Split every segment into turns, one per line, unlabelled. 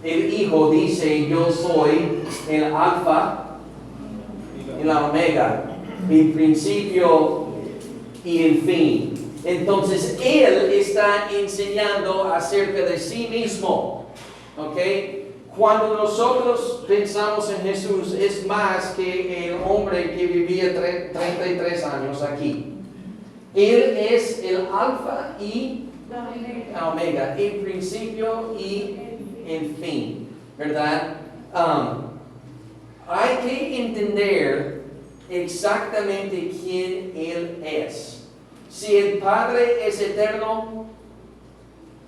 el Hijo dice, yo soy el Alfa y la Omega, el principio y el fin. Entonces, Él está enseñando acerca de sí mismo. ¿Ok? Cuando nosotros pensamos en Jesús, es más que el hombre que vivía 33 años aquí. Él es el Alfa y la Omega, el principio y el fin, ¿verdad? Hay que entender exactamente quién Él es. Si el Padre es eterno,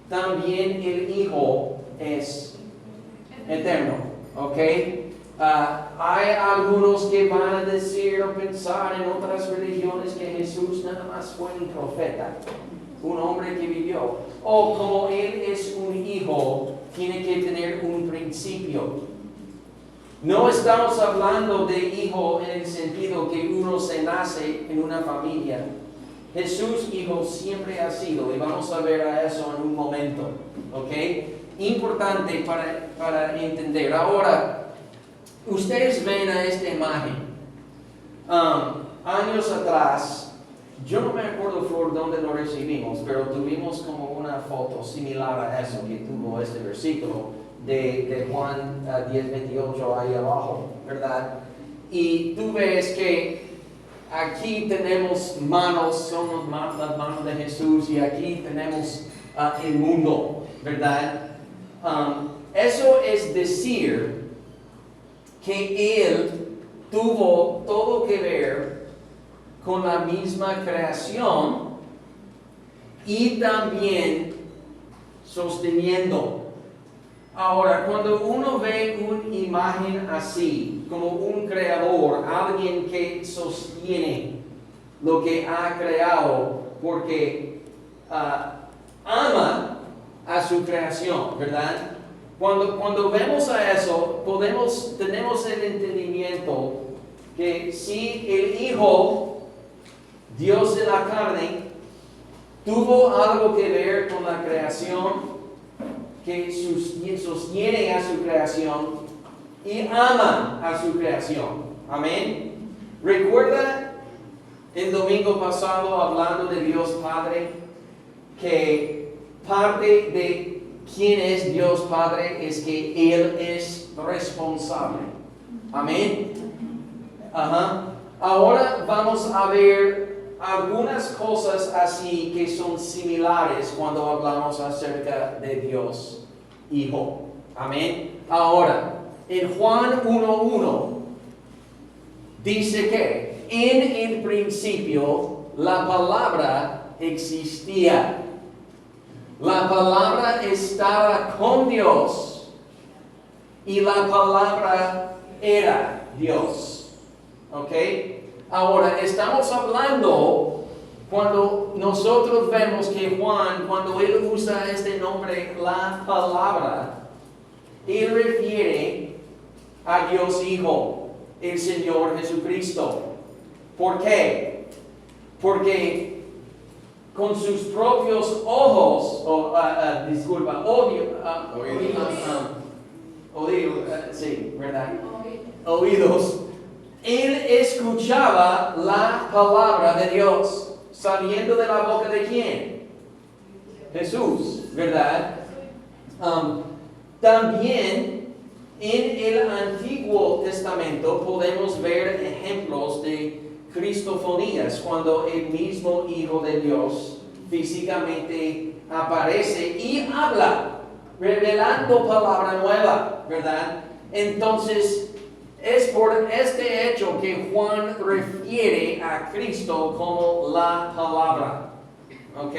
también el Hijo es eterno, ¿ok? Hay algunos que van a decir o pensar en otras religiones que Jesús nada más fue un profeta, un hombre que vivió. O como Él es un hijo, tiene que tener un principio. No estamos hablando de hijo en el sentido que uno se nace en una familia. Jesús, hijo, siempre ha sido, y vamos a ver a eso en un momento, ¿ok? Importante para entender. Ahora, ustedes ven a esta imagen. Años atrás, yo no me acuerdo por dónde lo recibimos, pero tuvimos como una foto similar a eso que tuvo este versículo de Juan 10:28 ahí abajo, ¿verdad? Y tú ves que aquí tenemos manos, son las manos de Jesús, y aquí tenemos el mundo, ¿verdad? Eso es decir que Él tuvo todo que ver con la misma creación y también sosteniendo. Ahora, cuando uno ve una imagen así, como un creador, alguien que sostiene lo que ha creado, porque ama a su creación, ¿verdad? Cuando vemos a eso, tenemos el entendimiento que si el Hijo, Dios de la carne, tuvo algo que ver con la creación, que sostiene a su creación y ama a su creación. Amén. ¿Recuerda el domingo pasado hablando de Dios Padre, que parte de quién es Dios Padre es que Él es responsable? Amén. Ahora vamos a ver algunas cosas así que son similares cuando hablamos acerca de Dios Hijo. Amén. Ahora, en Juan 1:1 dice que en el principio la palabra existía. La palabra estaba con Dios y la palabra era Dios. ¿Ok? Ahora, estamos hablando, cuando nosotros vemos que Juan, cuando él usa este nombre, la palabra, él refiere a Dios Hijo, el Señor Jesucristo. ¿Por qué? Porque con sus propios ojos, oídos, él escuchaba la palabra de Dios, saliendo de la boca de ¿quién? Jesús, ¿verdad? También en el Antiguo Testamento podemos ver ejemplos de cristofonías, cuando el mismo Hijo de Dios físicamente aparece y habla, revelando palabra nueva, ¿verdad? Entonces, es por este hecho que Juan refiere a Cristo como la palabra. ¿Ok?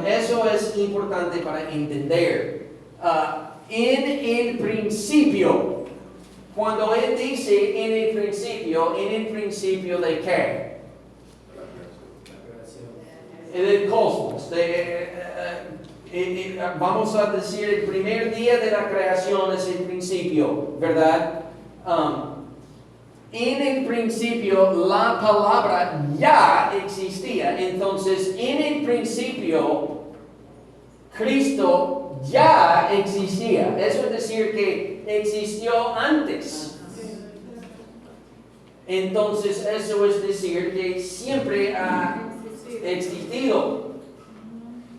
Eso es importante para entender. En el principio, cuando él dice en el principio de qué? Del cosmos. Vamos a decir, el primer día de la creación es el principio, ¿verdad? En el principio la palabra ya existía. Entonces, en el principio, Cristo ya existía. existía. Eso es decir que existió antes. Entonces, eso es decir que siempre ha existido.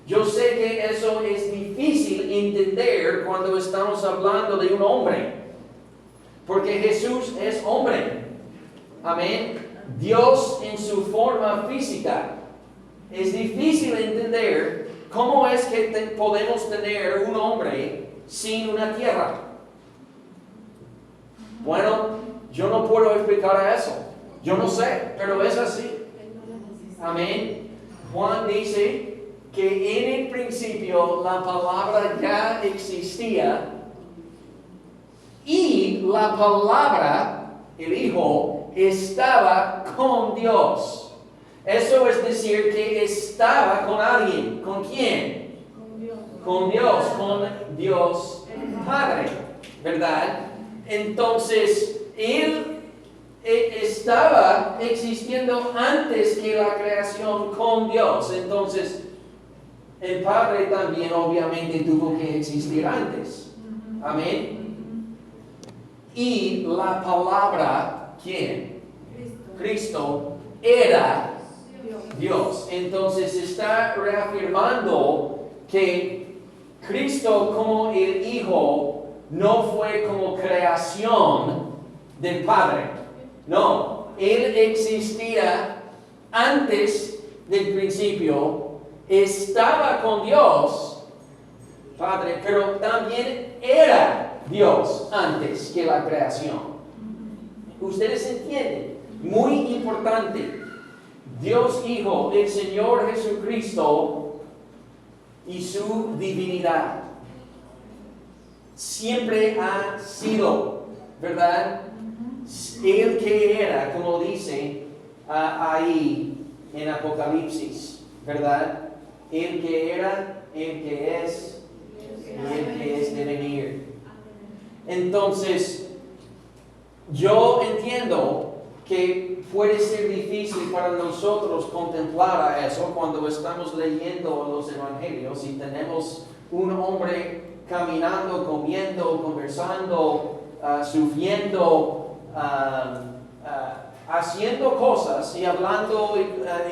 Yo sé que eso es difícil entender cuando estamos hablando de un hombre, porque Jesús es hombre. Amén. Dios en su forma física. Es difícil entender cómo es que podemos tener un hombre sin una tierra. Bueno, yo no puedo explicar eso. Yo no sé, pero es así. Amén. Juan dice que en el principio la palabra ya existía y la palabra, el Hijo, estaba con Dios. Eso es decir que estaba con alguien. ¿Con quién? Con Dios, con Dios Padre, ¿verdad? Entonces, Él estaba existiendo antes que la creación con Dios. Entonces, el Padre también obviamente tuvo que existir antes. Amén. Y la palabra, ¿quién? Cristo era Dios. Entonces está reafirmando que Cristo como el Hijo no fue como creación del Padre. No, Él existía antes del principio, estaba con Dios, Padre, pero también era Dios antes que la creación. ¿Ustedes entienden? Muy importante. Dios Hijo, el Señor Jesucristo y su divinidad siempre ha sido, ¿verdad? El que era, como dice ahí en Apocalipsis, ¿verdad? El que era, el que es y el que es de venir. Entonces, yo entiendo que puede ser difícil para nosotros contemplar a eso cuando estamos leyendo los evangelios y tenemos un hombre caminando, comiendo, conversando, sufriendo, haciendo cosas y hablando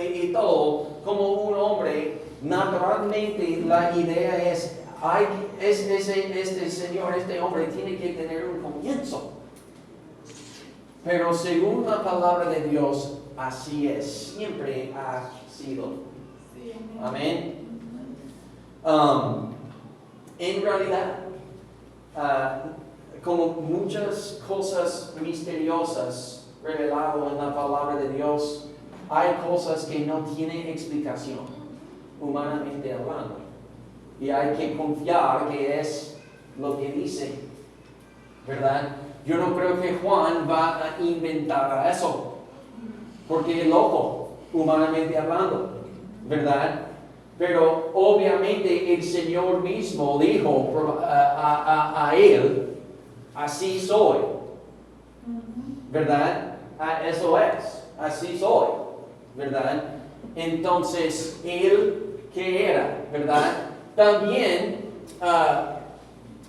y todo como un hombre. Naturalmente la idea es, este señor, este hombre tiene que tener un comienzo. Pero según la palabra de Dios, así es, siempre ha sido. Amén. En realidad, como muchas cosas misteriosas reveladas en la palabra de Dios, hay cosas que no tienen explicación, humanamente hablando. Y hay que confiar que es lo que dice, ¿verdad? Yo no creo que Juan va a inventar eso, porque es loco, humanamente hablando, ¿verdad? Pero obviamente el Señor mismo dijo a él, así soy, ¿verdad? Eso es, así soy, ¿verdad? Entonces, él, ¿qué era? ¿Verdad? También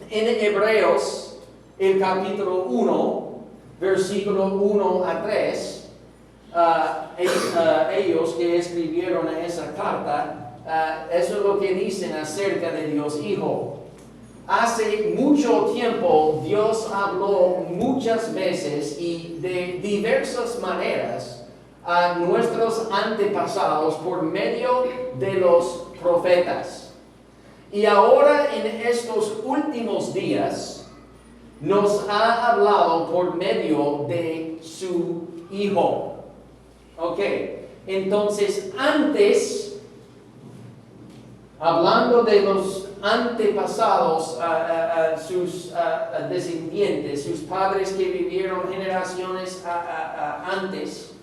en Hebreos, el capítulo 1, versículo 1 a 3, ellos que escribieron esa carta, eso es lo que dicen acerca de Dios Hijo. Hace mucho tiempo Dios habló muchas veces y de diversas maneras a nuestros antepasados por medio de los profetas. Y ahora en estos últimos días nos ha hablado por medio de su Hijo. Ok, entonces antes, hablando de los antepasados, sus descendientes, sus padres que vivieron generaciones antes,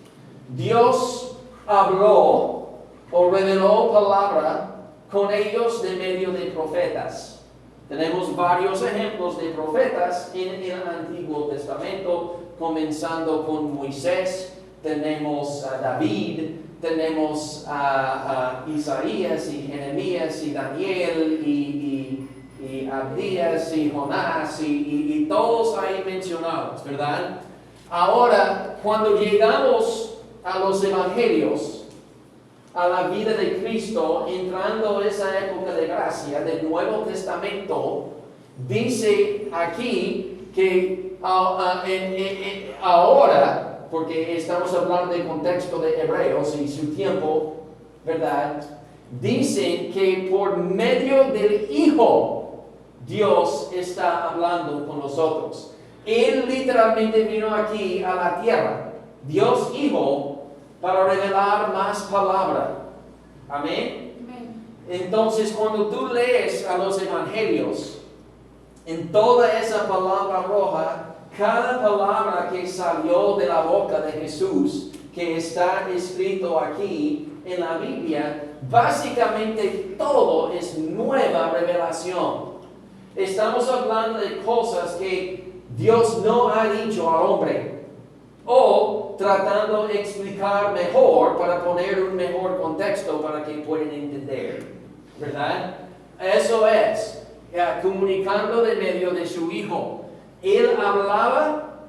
Dios habló o reveló palabra con ellos de medio de profetas. Tenemos varios ejemplos de profetas en el Antiguo Testamento, comenzando con Moisés, tenemos a David, tenemos a Isaías y Jeremías y Daniel y y Abdías y Jonás y todos ahí mencionados, ¿verdad? Ahora, cuando llegamos a los evangelios, a la vida de Cristo, entrando esa época de gracia del Nuevo Testamento, dice aquí que ahora, porque estamos hablando del contexto de Hebreos y su tiempo, ¿verdad? Dicen que por medio del Hijo, Dios está hablando con nosotros. Él literalmente vino aquí a la tierra, Dios Hijo, para revelar más palabra. Amén. Entonces, cuando tú lees a los evangelios, en toda esa palabra roja, cada palabra que salió de la boca de Jesús, que está escrito aquí en la Biblia, básicamente todo es nueva revelación. Estamos hablando de cosas que Dios no ha dicho al hombre, o tratando de explicar mejor para poner un mejor contexto para que puedan entender, ¿verdad? Eso es, comunicando de medio de su Hijo. Él hablaba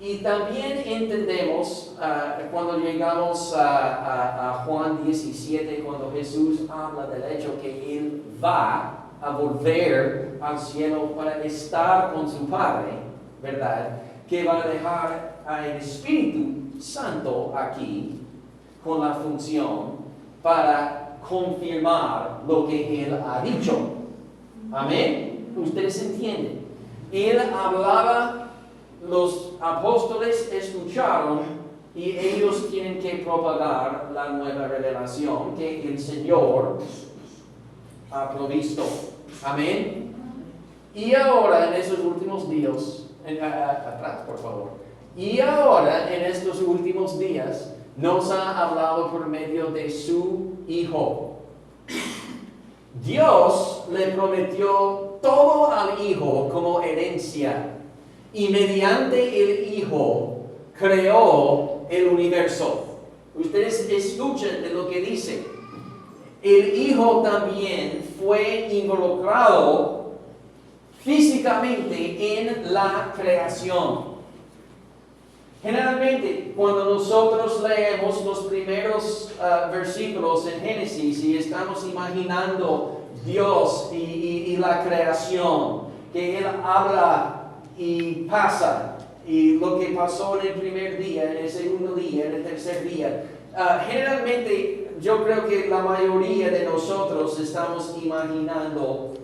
y también entendemos cuando llegamos a Juan 17, cuando Jesús habla del hecho que Él va a volver al cielo para estar con su Padre, ¿verdad? Que va a dejar al Espíritu Santo aquí con la función para confirmar lo que Él ha dicho. Amén. Ustedes entienden. Él hablaba, los apóstoles escucharon y ellos tienen que propagar la nueva revelación que el Señor ha provisto. Amén. Y ahora en esos últimos días, atrás por favor, y ahora en estos últimos días nos ha hablado por medio de su Hijo. Dios le prometió todo al Hijo como herencia y mediante el Hijo creó el universo. Ustedes escuchen de lo que dice. El Hijo también fue involucrado físicamente en la creación. Generalmente, cuando nosotros leemos los primeros versículos en Génesis y estamos imaginando Dios y la creación, que Él habla y pasa, y lo que pasó en el primer día, en el segundo día, en el tercer día, generalmente yo creo que la mayoría de nosotros estamos imaginando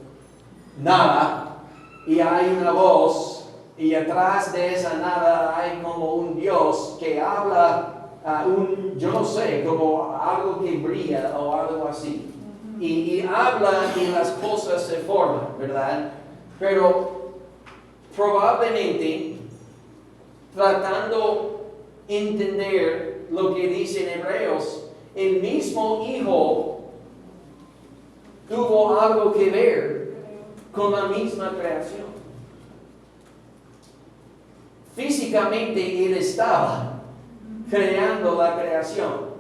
nada, y hay una voz, y atrás de esa nada hay como un Dios que habla, yo no sé, como algo que brilla o algo así. Y habla y las cosas se forman, ¿verdad? Pero probablemente tratando de entender lo que dice en Hebreos, el mismo Hijo tuvo algo que ver con la misma creación. Físicamente Él estaba creando la creación.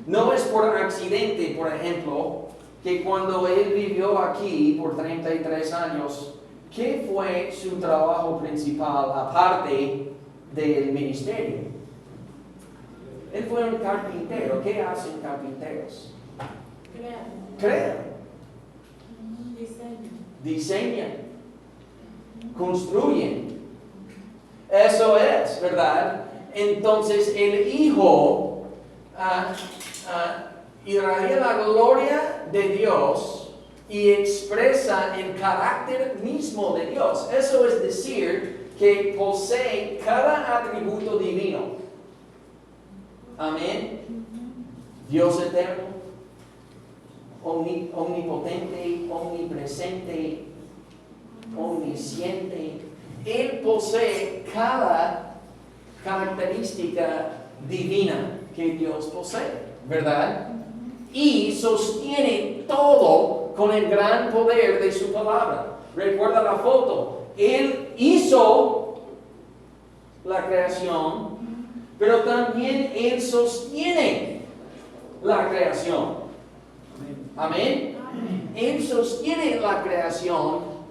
No es por accidente, por ejemplo, que cuando Él vivió aquí por 33 años, ¿qué fue su trabajo principal aparte del ministerio? Él fue un carpintero. ¿Qué hacen carpinteros? Crean. Diseñan. Construyen. Eso es, ¿verdad? Entonces el Hijo irradia la gloria de Dios y expresa el carácter mismo de Dios. Eso es decir, que posee cada atributo divino. Amén. Dios eterno, omnipotente, omnipresente, omnisciente. Él posee cada característica divina que Dios posee, ¿verdad? Y sostiene todo con el gran poder de su palabra. Recuerda la foto. Él hizo la creación, pero también Él sostiene la creación. Amén. Él sostiene la creación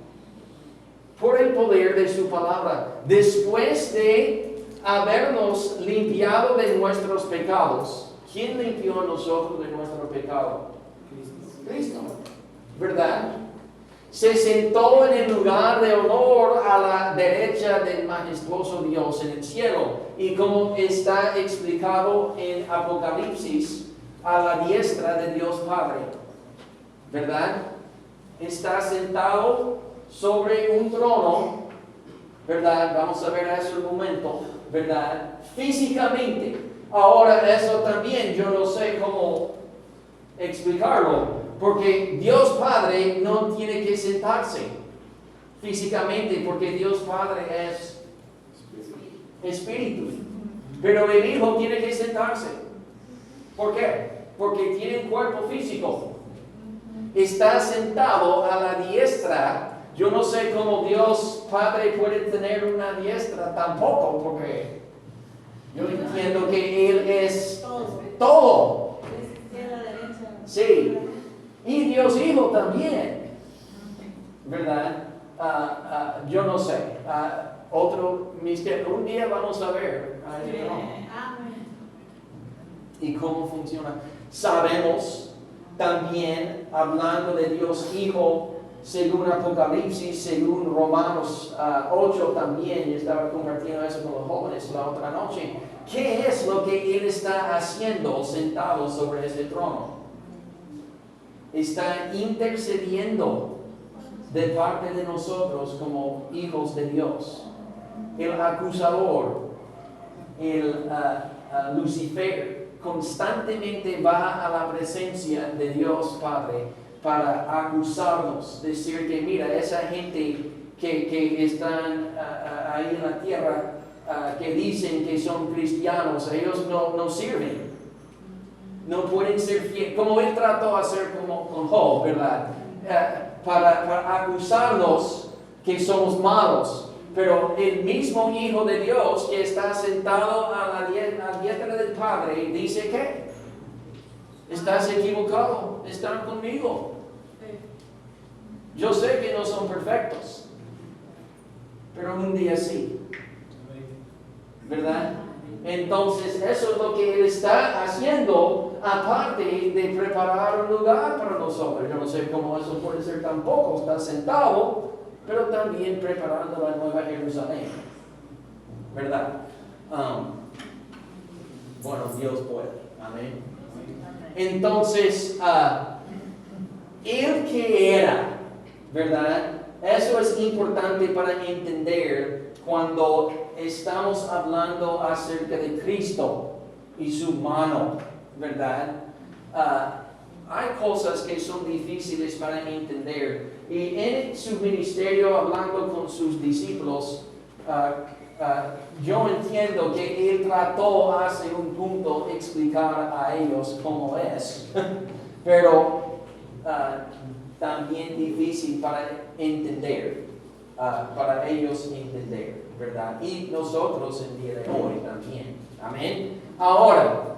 por el poder de su palabra. Después de habernos limpiado de nuestros pecados, ¿quién limpió a nosotros de nuestro pecado? Cristo, ¿verdad? Se sentó en el lugar de honor a la derecha del majestuoso Dios en el cielo. Y como está explicado en Apocalipsis, a la diestra de Dios Padre, ¿verdad? Está sentado sobre un trono, ¿verdad? Vamos a ver eso en un momento, ¿verdad? Físicamente. Ahora eso también yo no sé cómo explicarlo. Porque Dios Padre no tiene que sentarse físicamente, porque Dios Padre es Espíritu. Pero el Hijo tiene que sentarse. ¿Por qué? Porque tiene un cuerpo físico. Está sentado a la diestra. Yo no sé cómo Dios Padre puede tener una diestra tampoco, porque yo entiendo que Él es todo. Sí. Y Dios Hijo también, ¿verdad? Yo no sé. Otro misterio. Un día vamos a ver. ¿Y cómo funciona? Sabemos también, hablando de Dios Hijo, según Apocalipsis, según Romanos 8 también, y estaba compartiendo eso con los jóvenes la otra noche. ¿Qué es lo que Él está haciendo sentado sobre ese trono? Está intercediendo de parte de nosotros como hijos de Dios. El acusador, el Lucifer, constantemente va a la presencia de Dios Padre para acusarnos, decir que mira, esa gente que están ahí en la tierra, que dicen que son cristianos, ellos no sirven. No pueden ser fieles, como Él trató de hacer con Job, ¿verdad? Para acusarnos que somos malos. Pero el mismo Hijo de Dios que está sentado a la diestra del Padre dice que estás equivocado, están conmigo. Yo sé que no son perfectos, pero un día sí, ¿verdad? Entonces eso es lo que Él está haciendo, aparte de preparar un lugar para nosotros. Yo no sé cómo eso puede ser tampoco, está sentado, pero también preparando la nueva Jerusalén, ¿verdad? Bueno, Dios puede, amén. Entonces, Él que era, ¿verdad? Eso es importante para entender cuando estamos hablando acerca de Cristo y su mano, ¿verdad? Hay cosas que son difíciles para entender. Y en su ministerio, hablando con sus discípulos, yo entiendo que Él trató hace un punto explicar a ellos cómo es, pero también difícil para entender, para ellos entender, ¿verdad? Y nosotros el día de hoy también. Amén. Ahora,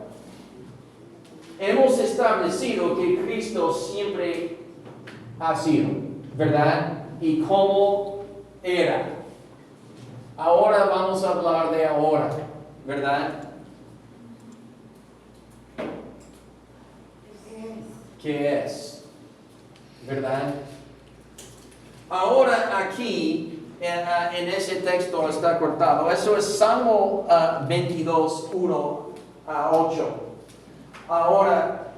hemos establecido que Cristo siempre ha sido, ¿verdad? Y cómo era. Ahora vamos a hablar de ahora, ¿verdad? ¿Qué es? ¿Verdad? Ahora aquí, en ese texto está cortado. Eso es Salmo 22, 1 a 8. Ahora,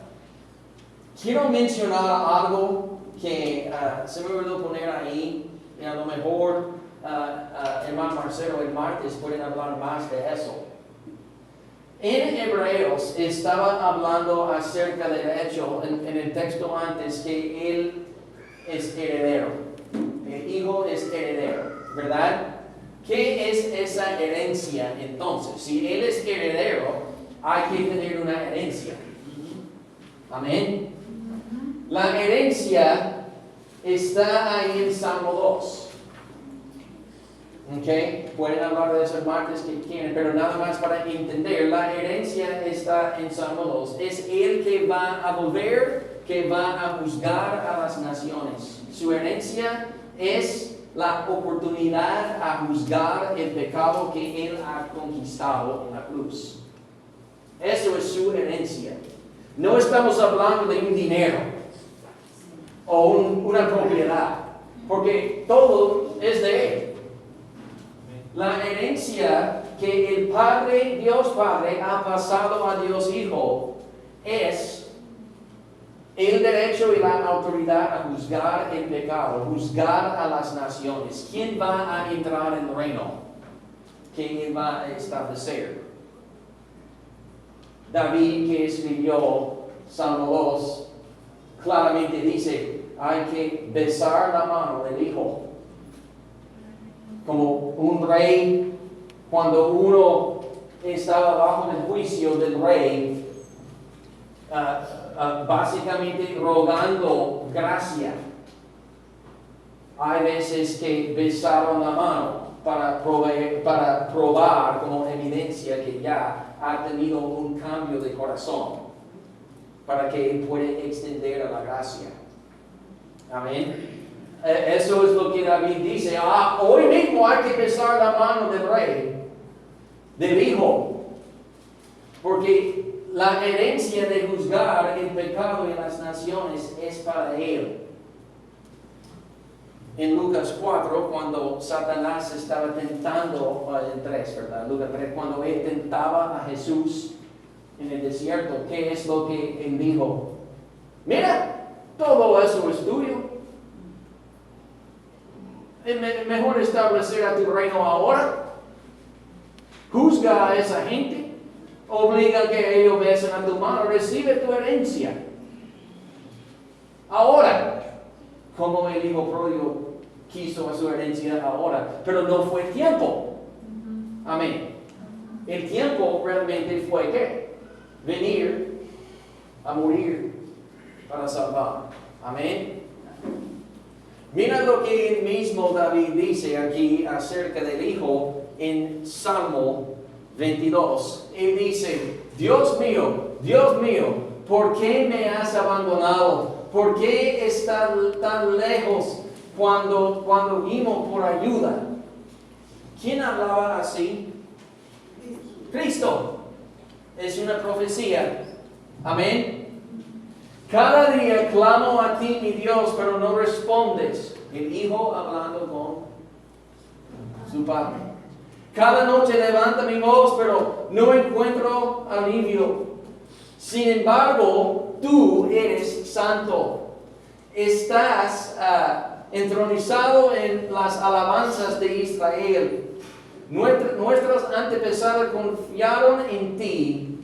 quiero mencionar algo que se me olvidó poner ahí, y a lo mejor hermano Marcelo el martes pueden hablar más de eso. En Hebreos estaba hablando acerca del hecho, en el texto antes, que Él es heredero. El Hijo es heredero, ¿verdad? ¿Qué es esa herencia entonces? Si Él es heredero, hay que tener una herencia. Amén. La herencia está ahí en Salmo 2. Okay. Pueden hablar de eso el martes que quieren, pero nada más para entender, la herencia está en Salmo 2. Es Él que va a volver que va a juzgar a las naciones. Su herencia es la oportunidad a juzgar el pecado que Él ha conquistado en la cruz. Eso es su herencia. No estamos hablando de un dinero o una propiedad, porque todo es de Él. La herencia que el Padre, Dios Padre, ha pasado a Dios Hijo es el derecho y la autoridad a juzgar el pecado, juzgar a las naciones. ¿Quién va a entrar en el reino que Él va a establecer? David, que escribió Salmo 2, claramente dice, hay que besar la mano del Hijo. Como un rey, cuando uno estaba bajo el juicio del rey, básicamente rogando gracia. Hay veces que besaron la mano para probar como evidencia que ya ha tenido un cambio de corazón, para que Él pueda extender a la gracia. Amén. Eso es lo que David dice. Hoy mismo hay que besar la mano del rey, del Hijo, porque la herencia de juzgar el pecado en las naciones es para Él. En Lucas 4, cuando Satanás estaba tentando, en 3, ¿verdad? Lucas 3, cuando Él tentaba a Jesús en el desierto, ¿qué es lo que Él dijo? Mira, todo eso es tuyo. Es mejor establecer a tu reino ahora. Juzga a esa gente. Obliga que ellos besen a tu mano. Recibe tu herencia. Ahora, como el hijo pródigo quiso a su herencia ahora. Pero no fue tiempo. Amén. El tiempo realmente fue ¿qué? Venir a morir para salvar. Amén. Mira lo que el mismo David dice aquí acerca del Hijo en Salmo 22. Él dice, Dios mío, ¿por qué me has abandonado? ¿Por qué estás tan lejos cuando vimos por ayuda? ¿Quién hablaba así? Cristo. Es una profecía. Amén. Cada día clamo a ti, mi Dios, pero no respondes. El Hijo hablando con su Padre. Cada noche levanta mi voz, pero no encuentro alivio. Sin embargo, tú eres santo. Estás entronizado en las alabanzas de Israel. Nuestros antepasados confiaron en ti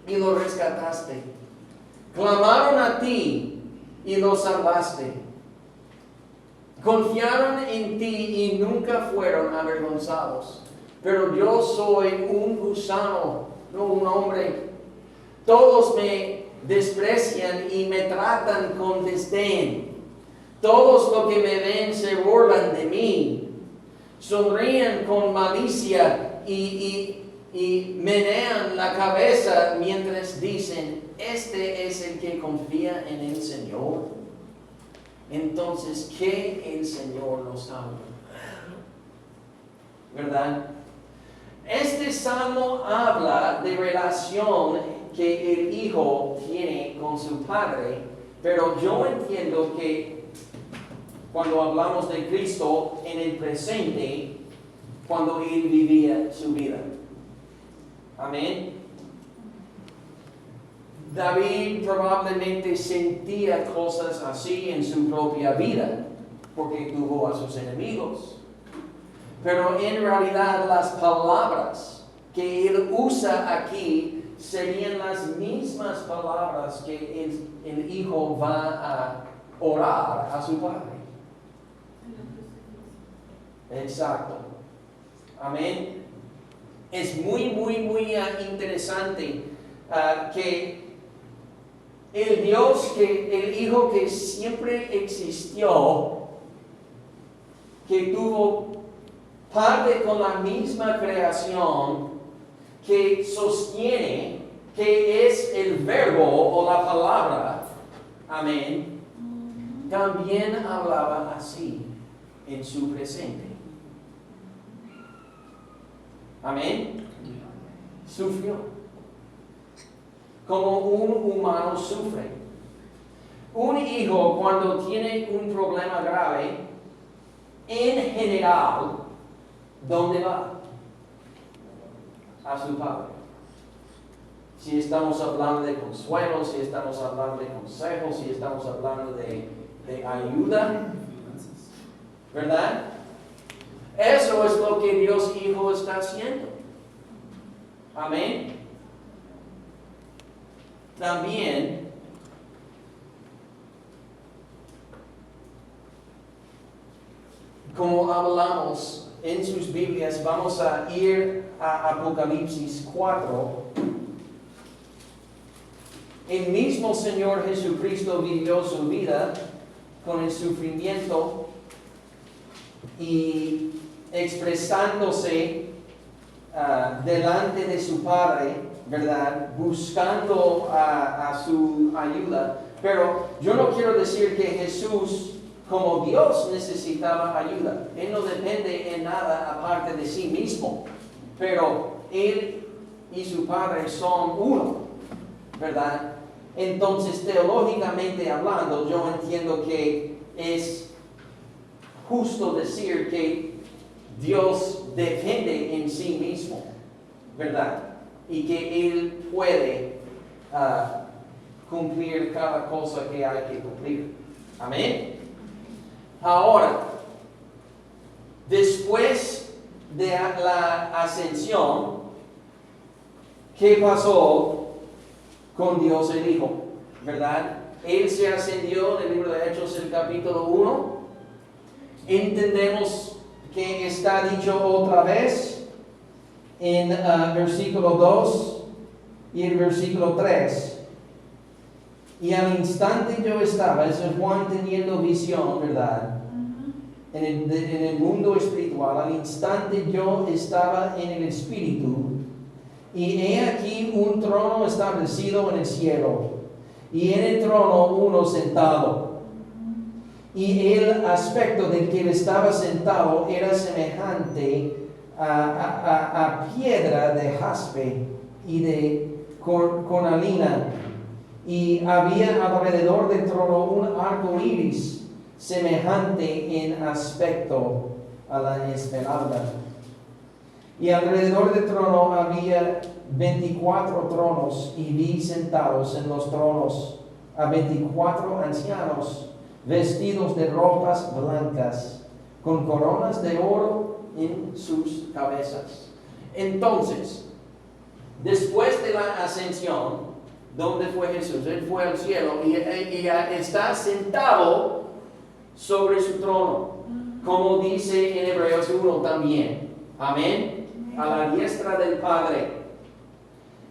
y lo rescataste. Clamaron a ti y los salvaste. Confiaron en ti y nunca fueron avergonzados. Pero yo soy un gusano, no un hombre. Todos me desprecian y me tratan con desdén. Todos los que me ven se burlan de mí. Sonríen con malicia y menean la cabeza mientras dicen, este es el que confía en el Señor. Entonces, ¿qué el Señor nos habla? ¿Verdad? Este salmo habla de relación que el Hijo tiene con su Padre, pero yo entiendo que cuando hablamos de Cristo en el presente, cuando Él vivía su vida. Amén. David probablemente sentía cosas así en su propia vida, porque tuvo a sus enemigos. Pero en realidad las palabras que él usa aquí serían las mismas palabras que el Hijo va a orar a su Padre. Exacto. Amén. Es muy interesante que el Dios, el Hijo que siempre existió, que tuvo parte con la misma creación, que sostiene, que es el verbo o la palabra, amén, también hablaba así en su presente. Amén. Sufrió. Como un humano sufre. Un hijo cuando tiene un problema grave, en general, ¿dónde va? A su padre. Si estamos hablando de consuelo, si estamos hablando de consejos, si estamos hablando de ayuda, ¿verdad? Eso es lo que Dios Hijo está haciendo. Amén. También, como hablamos en sus Biblias, vamos a ir a Apocalipsis 4. El mismo Señor Jesucristo vivió su vida con el sufrimiento y expresándose delante de su Padre, ¿verdad? Buscando a su ayuda. Pero yo no quiero decir que Jesús, como Dios, necesitaba ayuda. Él no depende en nada aparte de sí mismo. Pero Él y su Padre son uno, ¿verdad? Entonces, teológicamente hablando, yo entiendo que es justo decir que Dios depende en sí mismo, ¿verdad? Y que Él puede cumplir cada cosa que hay que cumplir. Amén. Ahora, después de la ascensión, ¿qué pasó con Dios el Hijo? ¿Verdad? Él se ascendió en el libro de Hechos, el capítulo 1. Entendemos que está dicho otra vez en versículo 2 y el versículo 3. Y al instante yo estaba, eso es Juan teniendo visión, ¿verdad? En el mundo espiritual, al instante yo estaba en el Espíritu, y he aquí un trono establecido en el cielo, y en el trono uno sentado. Y el aspecto del que él estaba sentado era semejante a piedra de jaspe y de cornalina. Y había alrededor del trono un arco iris semejante en aspecto a la esmeralda. Y alrededor del trono había 24 tronos, y vi sentados en los tronos a 24 ancianos, vestidos de ropas blancas, con coronas de oro en sus cabezas. Entonces, después de la ascensión, ¿dónde fue Jesús? Él fue al cielo y está sentado sobre su trono, como dice en Hebreos 1 también. Amén. A la diestra del Padre,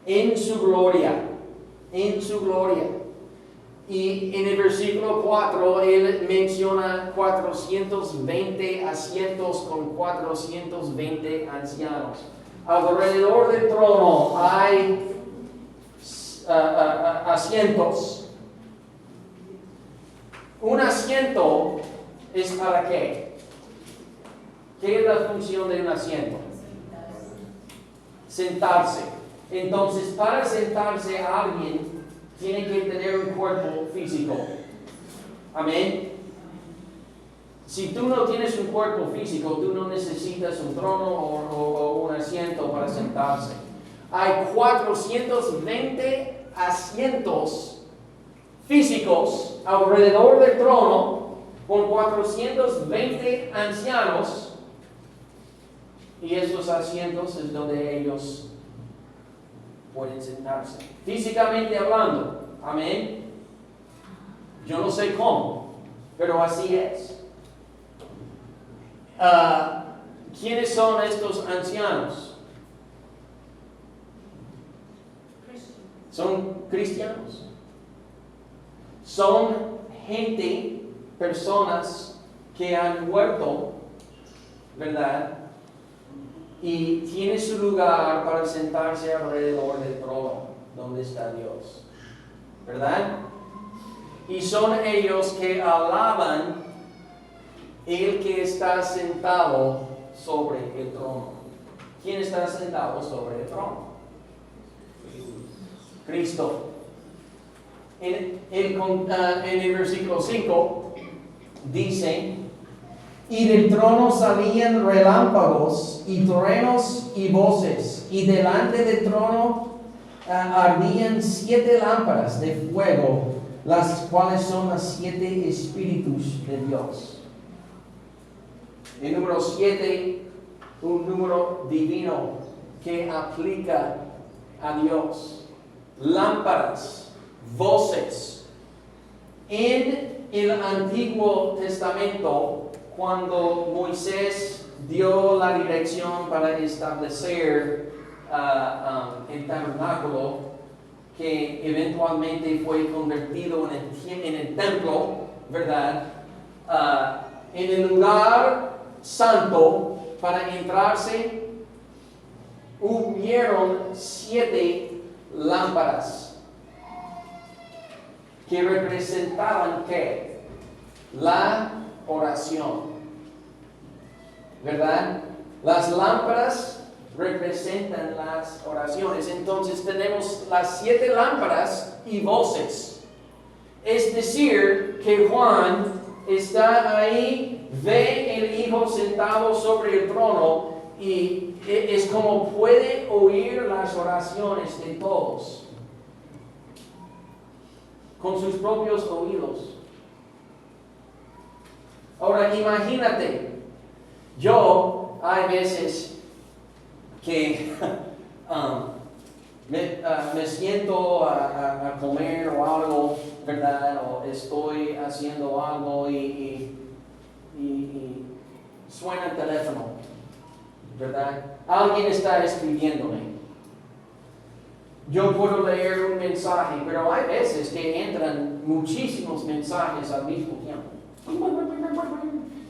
en su gloria, en su gloria. Y en el versículo 4, él menciona 420 asientos con 420 ancianos. Alrededor del trono hay asientos. Un asiento es para qué? ¿Qué es la función de un asiento? Sentarse. Entonces, para sentarse alguien tiene que tener un cuerpo físico. Amén. Si tú no tienes un cuerpo físico, tú no necesitas un trono o un asiento para sentarse. Hay 420 asientos físicos alrededor del trono con 420 ancianos, y esos asientos es donde ellos pueden sentarse. Físicamente hablando, amén. Yo no sé cómo, pero así es. ¿Quiénes son estos ancianos? Son cristianos. Son gente, personas que han muerto, ¿verdad? Y tiene su lugar para sentarse alrededor del trono donde está Dios, ¿verdad? y son ellos que alaban el que está sentado sobre el trono. ¿Quién está sentado sobre el trono? Cristo. En el versículo 5 dice, y del trono salían relámpagos y truenos y voces, y delante del trono ardían 7 lámparas de fuego, las cuales son los 7 espíritus de Dios. El número 7, un número divino que aplica a Dios. Lámparas, voces. En el Antiguo Testamento, cuando Moisés dio la dirección para establecer el tabernáculo, que eventualmente fue convertido en el templo, ¿verdad? En el lugar santo, para entrarse, hubieron 7 lámparas que representaban ¿qué? La oración, ¿verdad? Las lámparas representan las oraciones. Entonces tenemos las 7 lámparas y voces. Es decir, que Juan está ahí, ve el Hijo sentado sobre el trono y es como puede oír las oraciones de todos con sus propios oídos. Ahora imagínate, hay veces que me siento a comer o algo, ¿verdad? O estoy haciendo algo y suena el teléfono, ¿verdad? Alguien está escribiéndome. Yo puedo leer un mensaje, pero hay veces que entran muchísimos mensajes al mismo tiempo.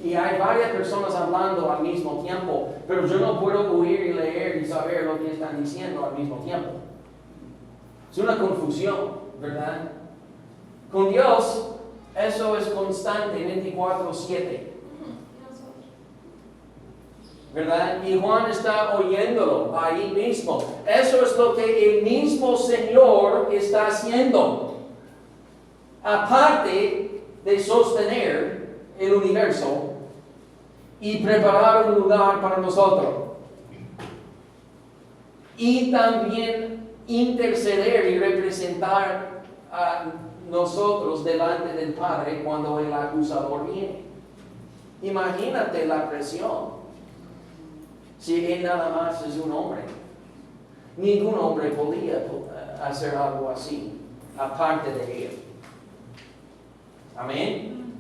Y hay varias personas hablando al mismo tiempo, pero yo no puedo oír y leer y saber lo que están diciendo al mismo tiempo. Es una confusión, ¿verdad? Con Dios, eso es constante, 24/7. ¿Verdad? Y Juan está oyéndolo ahí mismo. Eso es lo que el mismo Señor está haciendo. Aparte de sostener el universo y preparar un lugar para nosotros. Y también interceder y representar a nosotros delante del Padre cuando el acusador viene. Imagínate la presión. Si él nada más es un hombre, ningún hombre podía hacer algo así, aparte de él. Amén.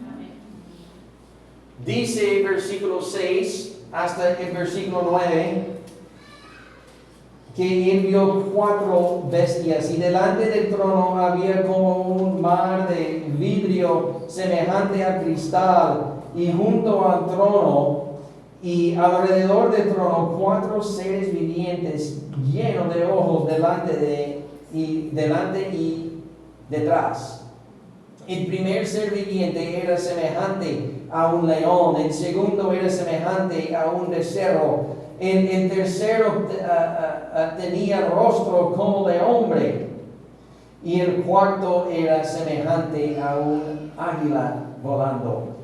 Dice el versículo 6 hasta el versículo 9 que él vio 4 bestias y delante del trono había como un mar de vidrio semejante a cristal y junto al trono y alrededor del trono 4 seres vivientes llenos de ojos delante y detrás. El primer ser viviente era semejante a un león, el segundo era semejante a un becerro, el tercero tenía rostro como de hombre y el cuarto era semejante a un águila volando.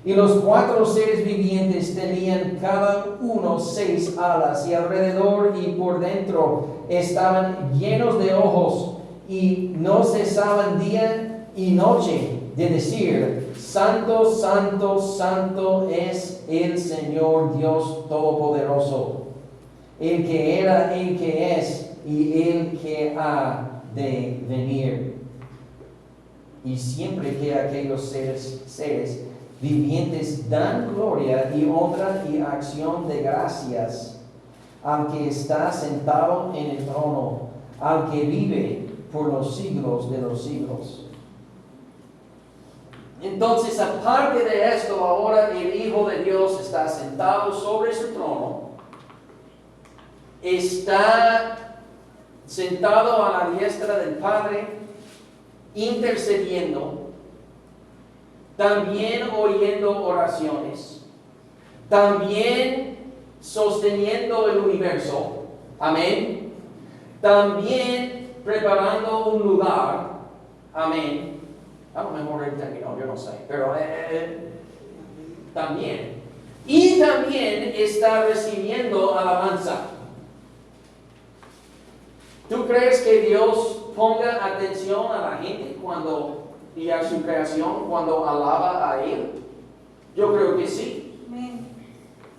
Y los 4 seres vivientes tenían cada uno 6 alas y alrededor y por dentro estaban llenos de ojos y no cesaban día y noche de decir: Santo, santo, santo es el Señor Dios Todopoderoso, el que era, el que es y el que ha de venir. Y siempre que aquellos seres vivientes dan gloria y honra y acción de gracias al que está sentado en el trono, al que vive por los siglos de los siglos. Entonces, aparte de esto, ahora el Hijo de Dios está sentado sobre su trono, está sentado a la diestra del Padre, intercediendo también oyendo oraciones, también sosteniendo el universo, amén, también preparando un lugar, amén. A lo mejor él terminó, yo no sé, pero también. Y también está recibiendo alabanza. ¿Tú crees que Dios ponga atención a la gente y a su creación cuando alaba a Él? Yo creo que sí.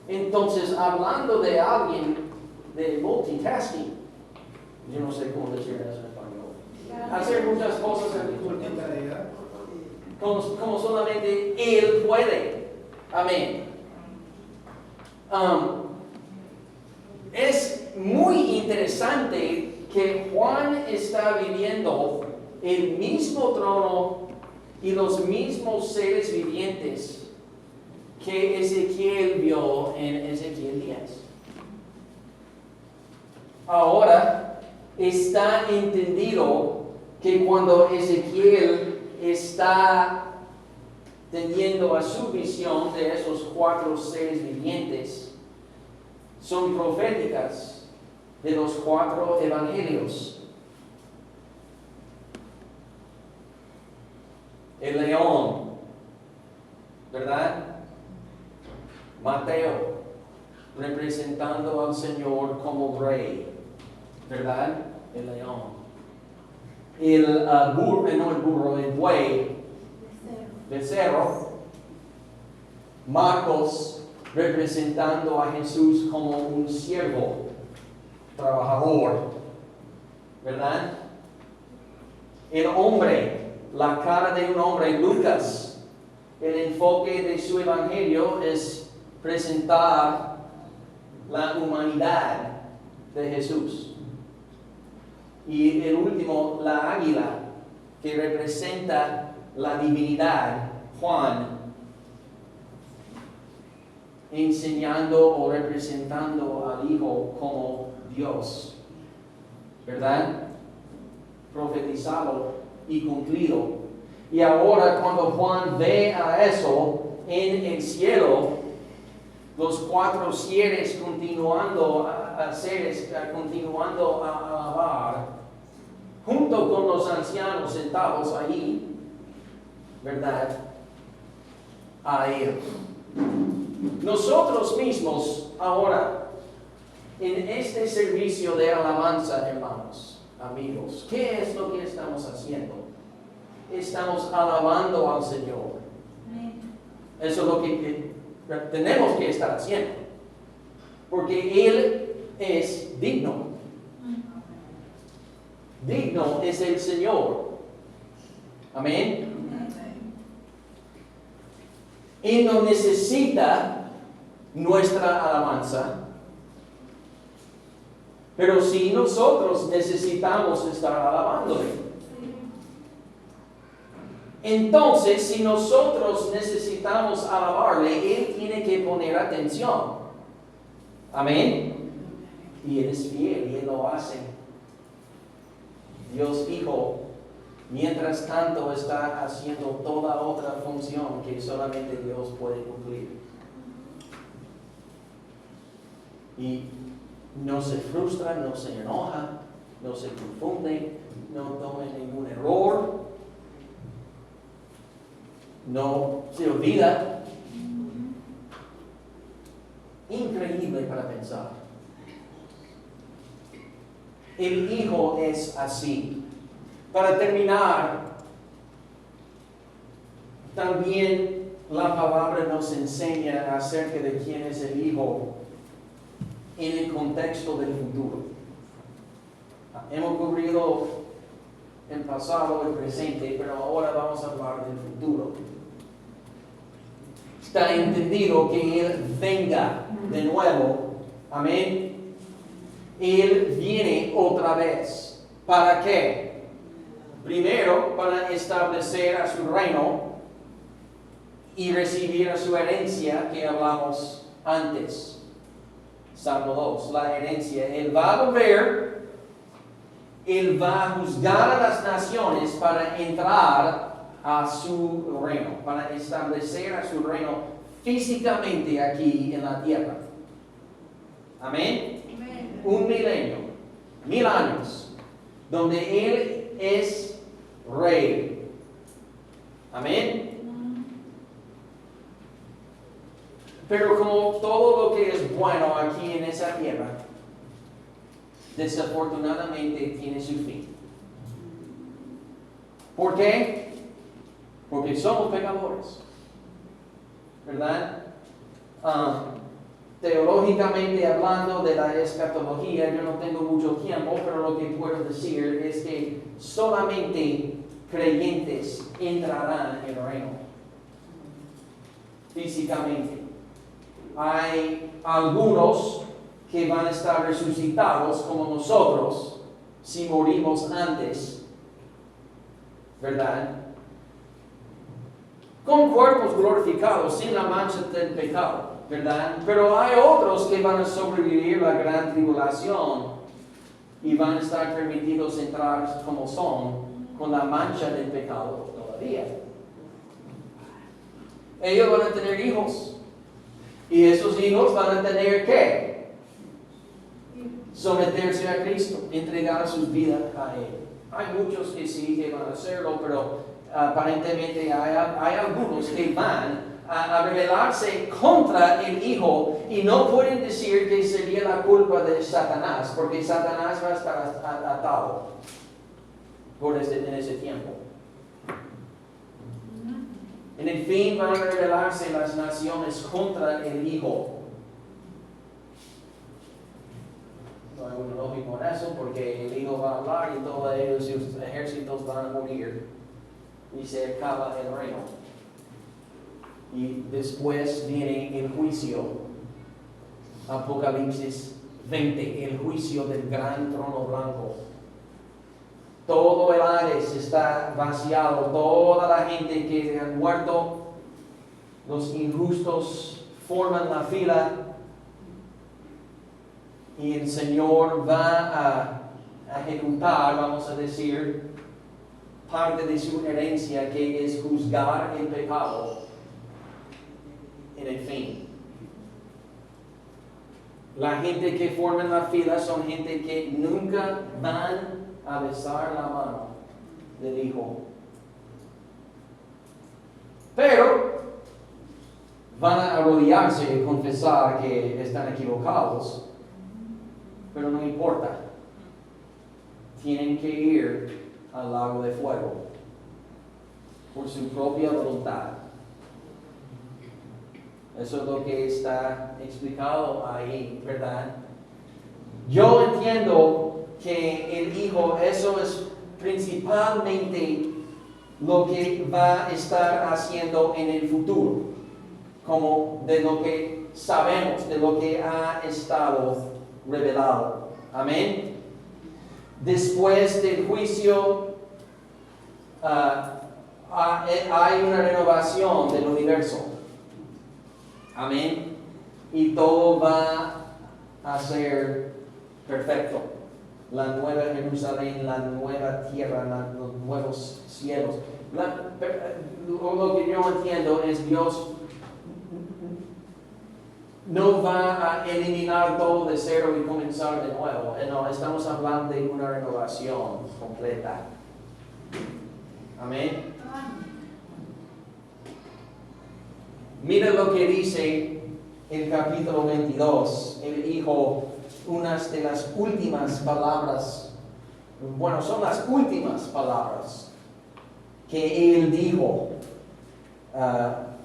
Entonces, hablando de alguien de multitasking, yo no sé cómo decir eso en español. Hacer muchas cosas al mismo tiempo. Como solamente Él puede. Amén. Es muy interesante que Juan está viviendo el mismo trono y los mismos seres vivientes que Ezequiel vio en Ezequiel 10. Ahora está entendido que cuando Ezequiel está teniendo a su visión de esos 4 seres vivientes, son proféticas de los 4 evangelios. El león, ¿verdad? Mateo, representando al Señor como rey, ¿verdad? El león. El buey, becerro. Marcos, representando a Jesús como un siervo, trabajador, ¿verdad? El hombre, la cara de un hombre. Lucas, el enfoque de su evangelio es presentar la humanidad de Jesús. Y el último, la águila, que representa la divinidad. Juan, enseñando o representando al Hijo como Dios, ¿verdad? Profetizado y cumplido. Y ahora cuando Juan ve a eso en el cielo, los 4 seres continuando a alabar, junto con los ancianos sentados ahí, ¿verdad? A Él. Nosotros mismos ahora, en este servicio de alabanza, hermanos, amigos, ¿qué es lo que estamos haciendo? Estamos alabando al Señor. Eso es lo que tenemos que estar haciendo. Porque Él es digno. Digno es el Señor. Amén. Él no necesita nuestra alabanza. Pero sí nosotros necesitamos estar alabándole. Entonces, si nosotros necesitamos alabarle, Él tiene que poner atención. Amén. Y Él es fiel y Él lo hace. Dios Hijo, mientras tanto, está haciendo toda otra función que solamente Dios puede cumplir. Y no se frustra, no se enoja, no se confunde, no toma ningún error, no se olvida. Increíble para pensar. El Hijo es así. Para terminar, también la palabra nos enseña acerca de quién es el Hijo en el contexto del futuro. Hemos cubrido el pasado, el presente, pero ahora vamos a hablar del futuro. Está entendido que Él venga de nuevo. Amén. Él viene otra vez. ¿Para qué? Primero, para establecer a su reino y recibir a su herencia que hablamos antes. Salmo 2, la herencia. Él va a volver, Él va a juzgar a las naciones para entrar a su reino, para establecer a su reino físicamente aquí en la tierra. Amén. Un milenio, 1000 años, donde Él es rey. Amén. Pero como todo lo que es bueno aquí en esa tierra, desafortunadamente tiene su fin. ¿Por qué? Porque somos pecadores, ¿verdad? Teológicamente hablando de la escatología, yo no tengo mucho tiempo, pero lo que puedo decir es que solamente creyentes entrarán en el reino físicamente. Hay algunos que van a estar resucitados como nosotros si morimos antes, ¿verdad? Con cuerpos glorificados, sin la mancha del pecado, ¿verdad? Pero hay otros que van a sobrevivir la gran tribulación y van a estar permitidos entrar como son, con la mancha del pecado todavía. Ellos van a tener hijos. Y esos hijos van a tener que someterse a Cristo, entregar sus vidas a Él. Hay muchos que sí que van a hacerlo, pero aparentemente hay algunos que van a rebelarse contra el Hijo y no pueden decir que sería la culpa de Satanás, porque Satanás va a estar atado en ese tiempo. En el fin van a rebelarse las naciones contra el Hijo. No hay un lógico en eso, porque el Hijo va a hablar y todos ellos, sus ejércitos van a morir y se acaba el reino. Y después viene el juicio. Apocalipsis 20, el juicio del gran trono blanco. Todo el Hades está vaciado, toda la gente que ha muerto, los injustos forman la fila y el Señor va a ejecutar, vamos a decir, parte de su herencia, que es juzgar el pecado en el fin. La gente que forma la fila son gente que nunca van a besar la mano del Hijo. Pero van a arrodillarse y confesar que están equivocados. Pero no importa. Tienen que ir al lago de fuego por su propia voluntad. Eso es lo que está explicado ahí, ¿verdad? Yo entiendo que el Hijo, eso es principalmente lo que va a estar haciendo en el futuro, como de lo que sabemos, de lo que ha estado revelado. Amén. Después del juicio, hay una renovación del universo. Amén. Y todo va a ser perfecto. La nueva Jerusalén, la nueva tierra, los nuevos cielos. Lo que yo entiendo es Dios no va a eliminar todo de cero y comenzar de nuevo. No, estamos hablando de una renovación completa. Amén. Mira lo que dice el capítulo 22. El Hijo, unas de las últimas palabras, bueno, son las últimas palabras que Él dijo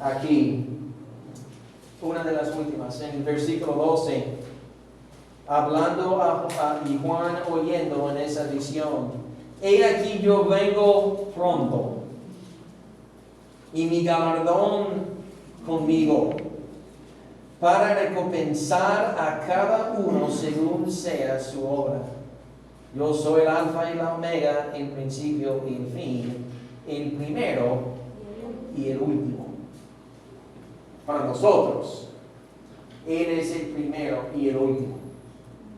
aquí. Una de las últimas, en el versículo 12, hablando y Juan oyendo en esa visión: he aquí yo vengo pronto, y mi galardón conmigo, para recompensar a cada uno según sea su obra. Yo soy el Alfa y la Omega, el principio y el fin, el primero y el último. Para nosotros, Él es el primero y el último.